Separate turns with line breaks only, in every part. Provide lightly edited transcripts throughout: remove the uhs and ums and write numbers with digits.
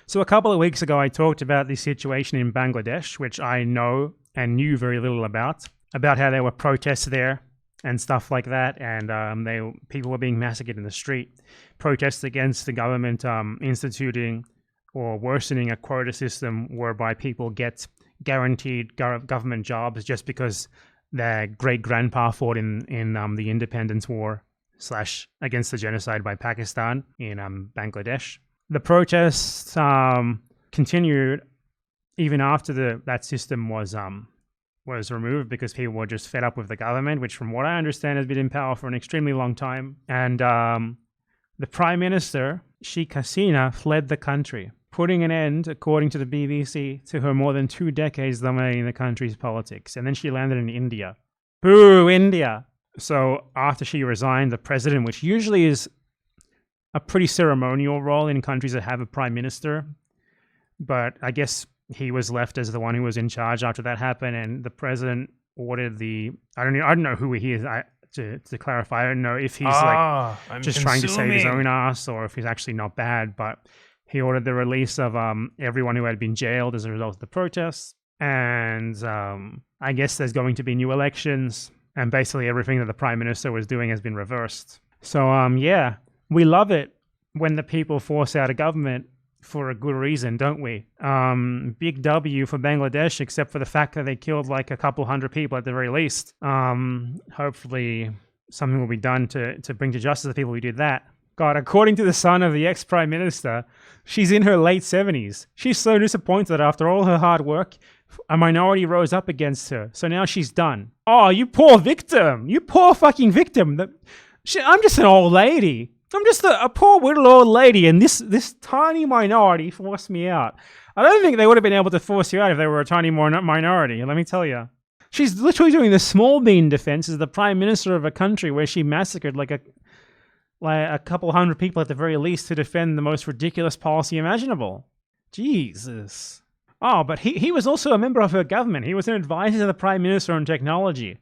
So a couple of weeks ago, I talked about the situation in Bangladesh, which I know and knew very little about how there were protests there and stuff like that, and people were being massacred in the street. Protests against the government instituting or worsening a quota system whereby people get guaranteed government jobs just because their great-grandpa fought in the independence war / against the genocide by Pakistan in Bangladesh. The protests continued even after that system was removed because people were just fed up with the government, which from what I understand has been in power for an extremely long time. And the Prime Minister, Sheikh Hasina, fled the country, putting an end, according to the BBC, to her more than 2 decades dominating the country's politics. And then she landed in India. Boo, India! So after she resigned, the president, which usually is a pretty ceremonial role in countries that have a prime minister, but I guess he was left as the one who was in charge after that happened, and the president ordered I don't know who he is. To clarify, I don't know if he's trying to save his own ass or if he's actually not bad, but he ordered the release of everyone who had been jailed as a result of the protests, and I guess there's going to be new elections, and basically everything that the prime minister was doing has been reversed. So yeah, we love it when the people force out a government for a good reason, don't we? Big W for Bangladesh, except for the fact that they killed like a couple hundred people at the very least. Hopefully something will be done to bring to justice the people who did that. God, according to the son of the ex-prime minister, she's in her late 70s. She's so disappointed after all her hard work, a minority rose up against her. So now she's done. Oh, you poor victim. You poor fucking victim. I'm just an old lady. I'm just a poor little old lady, and this tiny minority forced me out. I don't think they would have been able to force you out if they were a tiny minority, let me tell you. She's literally doing the small bean defense as the prime minister of a country where she massacred like a couple hundred people at the very least to defend the most ridiculous policy imaginable. Jesus. Oh, but he was also a member of her government. He was an advisor to the prime minister on technology.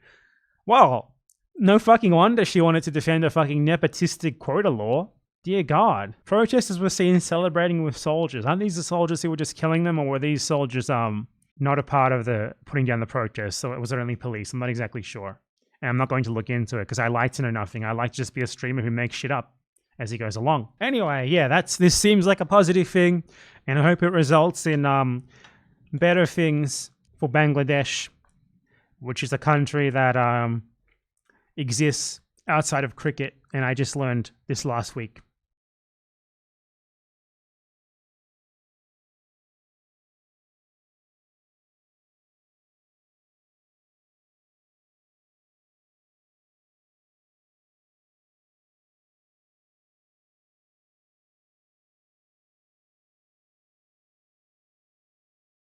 Well, no fucking wonder she wanted to defend a fucking nepotistic quota law. Dear God. Protesters were seen celebrating with soldiers. Aren't these the soldiers who were just killing them, or were these soldiers not a part of the putting down the protests, so it was only police? I'm not exactly sure. And I'm not going to look into it because I like to know nothing. I like to just be a streamer who makes shit up as he goes along. Anyway, yeah, this seems like a positive thing, and I hope it results in better things for Bangladesh, which is a country that exists outside of cricket, and I just learned this last week.